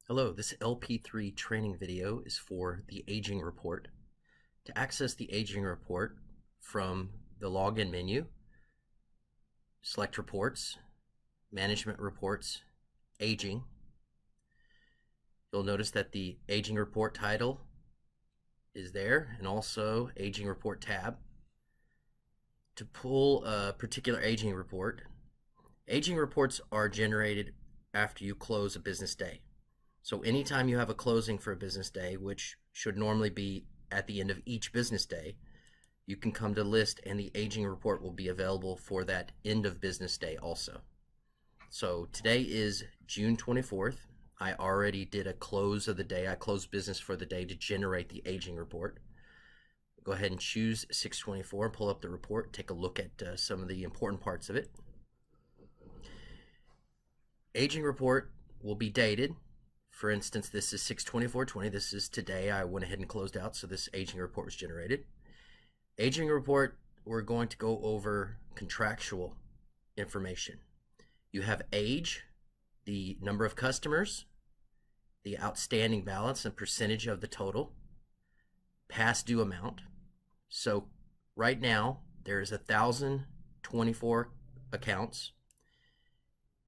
Hello, this LP3 training video is for the aging report. To access the aging report from the login menu, select reports, management reports, aging. You'll notice that the aging report title is there and also aging report tab. To pull a particular aging reports are generated after you close a business day. So anytime you have a closing for a business day, which should normally be at the end of each business day, you can come to list and the aging report will be available for that end of business day also. So today is June 24th. I already did a close of the day. I closed business for the day to generate the aging report. Go ahead and choose 624 and pull up the report. Take a look at some of the important parts of it. Aging report will be dated. For instance, this is 6/24/20. This is today. I went ahead and closed out, so this aging report was generated. Aging report, we're going to go over contractual information. You have age, the number of customers, the outstanding balance and percentage of the total, past due amount. So right now, there's 1,024 accounts.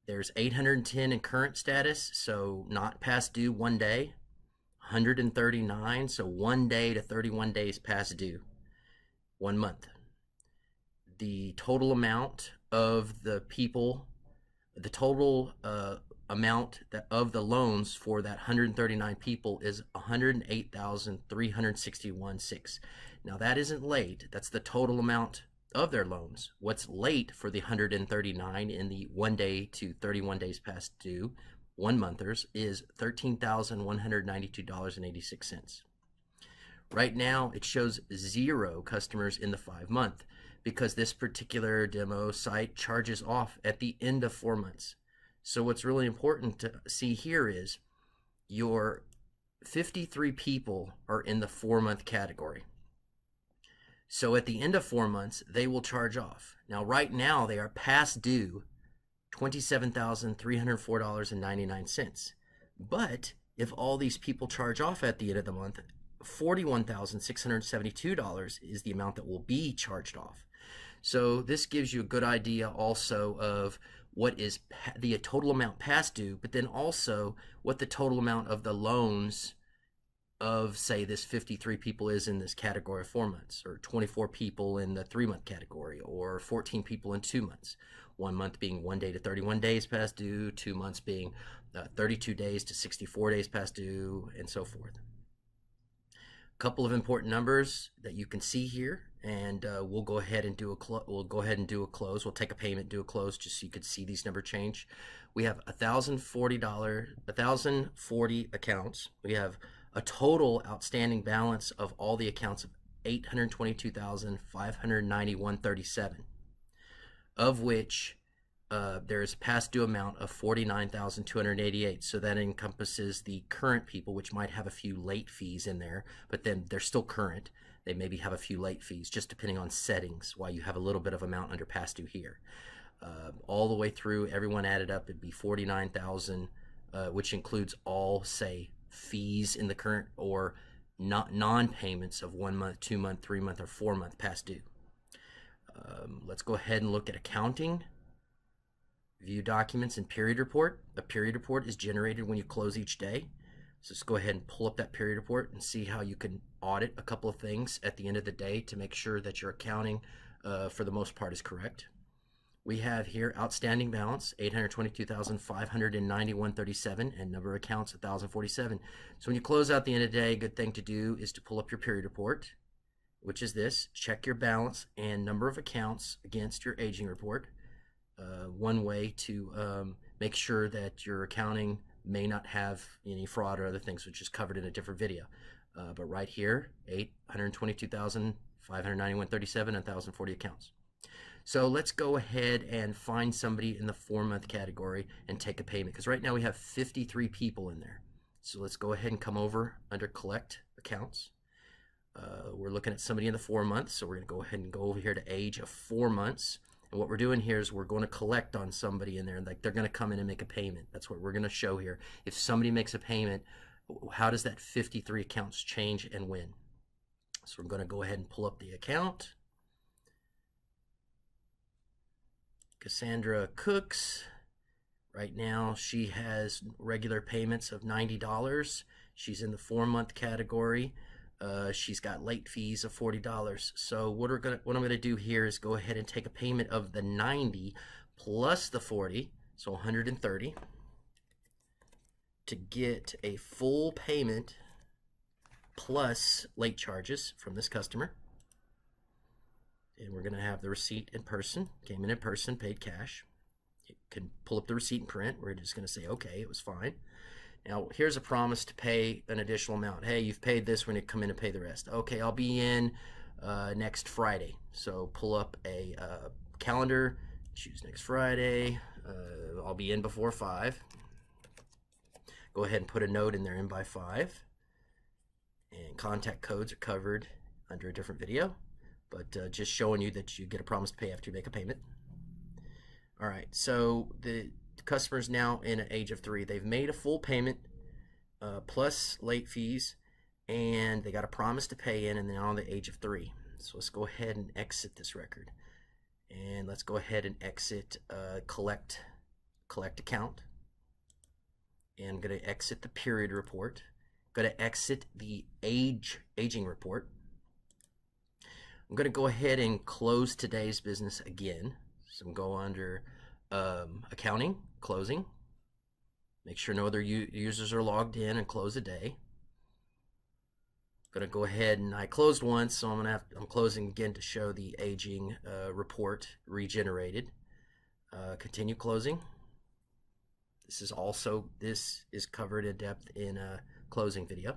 There's 810 in current status, so not past due 1 day. 139, so 1 day to 31 days past due, 1 month. The total amount of the people, the total amount of the loans for that 139 people is 108,361.6. Now that isn't late. That's the total amount of their loans. What's late for the 139 in the 1 day to 31 days past due 1 monthers is $13,192.86. Right now it shows 0 customers in the 5 month because this particular demo site charges off at the end of 4 months. So what's really important to see here is your 53 people are in the 4-month category. So at the end of 4 months, they will charge off. Now, right now, they are past due $27,304.99. But if all these people charge off at the end of the month, $41,672 is the amount that will be charged off. So this gives you a good idea also of what is the total amount past due, but then also what the total amount of the loans of, say, this 53 people is in this category of 4 months, or 24 people in the 3-month category, or 14 people in 2 months. 1 month being 1 day to 31 days past due, 2 months being 32 days to 64 days past due, and so forth. A couple of important numbers that you can see here, and we'll go ahead and do a close. We'll take a payment, do a close, just so you could see these numbers change. We have $1,040 accounts. We have a total outstanding balance of all the accounts of $822,591.37, of which there's past due amount of $49,288. So that encompasses the current people, which might have a few late fees in there, but then they're still current. They maybe have a few late fees, just depending on settings, why you have a little bit of amount under past due here. All the way through, everyone added up, it'd be $49,000, which includes all, say, fees in the current or non-payments of 1 month, 2 month, 3 month, or 4 month past due. Let's go ahead and look at accounting. View documents and period report. A period report is generated when you close each day. So let's go ahead and pull up that period report and see how you can audit a couple of things at the end of the day to make sure that your accounting for the most part is correct. We have here outstanding balance, $822,591.37, and number of accounts, 1,047. So when you close out the end of the day, a good thing to do is to pull up your period report, which is this. Check your balance and number of accounts against your aging report. One way to make sure that your accounting may not have any fraud or other things, which is covered in a different video. But right here, $822,591.37, 1,040 accounts. So let's go ahead and find somebody in the 4-month category and take a payment, because right now we have 53 people in there. So let's go ahead and come over under collect accounts. We're looking at somebody in the 4 months, so we're going to go ahead and go over here to age of 4 months. And what we're doing here is we're going to collect on somebody in there, like they're going to come in and make a payment. That's what we're going to show here. If somebody makes a payment, how does that 53 accounts change and when? So we're going to go ahead and pull up the account. Cassandra Cooks. Right now she has regular payments of $90. She's in the 4-month category. She's got late fees of $40. So what I'm going to do here is go ahead and take a payment of the 90 plus the 40, so 130, to get a full payment plus late charges from this customer. And we're going to have the receipt in person. Came in person, paid cash. You can pull up the receipt and print. We're just going to say, okay, it was fine. Now, here's a promise to pay an additional amount. Hey, you've paid this, when you come in and pay the rest. Okay, I'll be in next Friday. So pull up a calendar, choose next Friday. I'll be in before 5. Go ahead and put a note in there, in by 5. And contact codes are covered under a different video, but just showing you that you get a promise to pay after you make a payment. All right, so the customer's now in an age of 3. They've made a full payment plus late fees, and they got a promise to pay in, and they're on the age of 3. So let's go ahead and exit this record, and let's go ahead and exit collect account, and I'm going to exit the period report. I'm going to exit the aging report. I'm going to go ahead and close today's business again. So I'm going to go under accounting, closing, make sure no other users are logged in, and close a day. I'm going to go ahead, and I closed once, so I'm closing again to show the aging report regenerated. Continue closing. This is covered in depth in a closing video.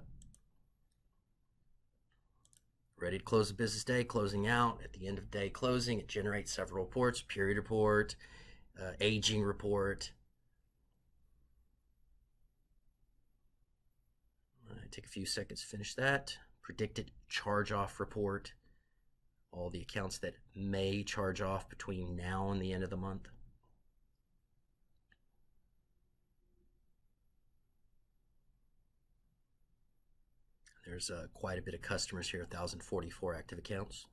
Ready to close the business day, closing out. At the end of the day closing, it generates several reports: period report, aging report. Take a few seconds to finish that. Predicted charge-off report, all the accounts that may charge off between now and the end of the month. There's quite a bit of customers here, 1,044 active accounts.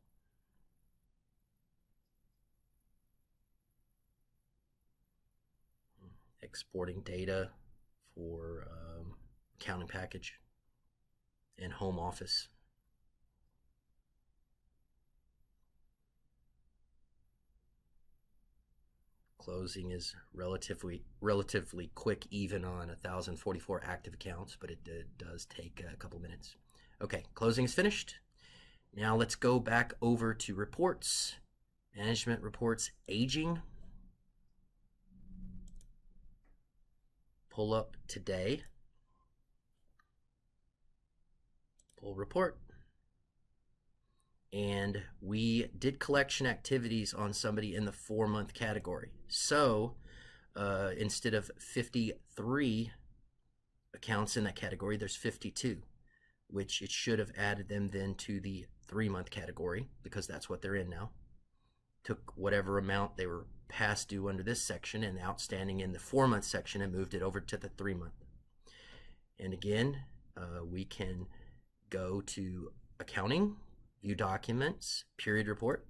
Exporting data for accounting package and home office. Closing is relatively quick, even on 1,044 active accounts, but it does take a couple minutes. Okay, closing is finished. Now let's go back over to reports, management reports, aging. Pull up today. Pull report. And we did collection activities on somebody in the 4-month category. So instead of 53 accounts in that category, there's 52, which it should have added them then to the 3-month category, because that's what they're in now. Took whatever amount they were past due under this section and outstanding in the 4-month section and moved it over to the 3-month. And again, we can go to accounting, view documents, period report.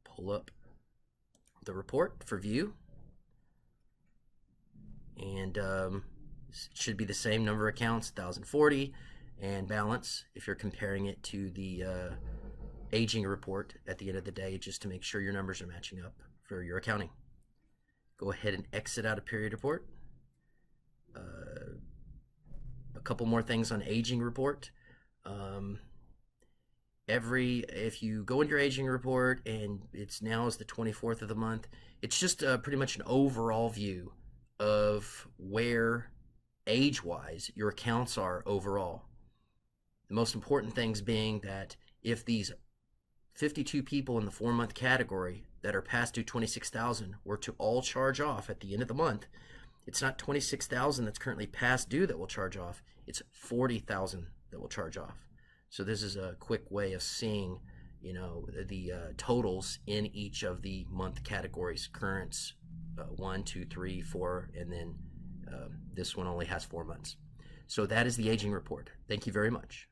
Pull up the report for view. And it should be the same number of accounts, 1,040, and balance if you're comparing it to the aging report at the end of the day, just to make sure your numbers are matching up for your accounting. Go ahead and exit out of period report. A couple more things on aging report. If you go into your aging report and it's now is the 24th of the month, it's just pretty much an overall view of where age-wise your accounts are overall. The most important things being that if these 52 people in the 4-month category that are past due 26,000 were to all charge off at the end of the month, it's not 26,000 that's currently past due that will charge off, it's 40,000 that will charge off. So this is a quick way of seeing you know, the totals in each of the month categories: currents, 1, 2, 3, 4, and then this one only has 4 months. So that is the aging report. Thank you very much.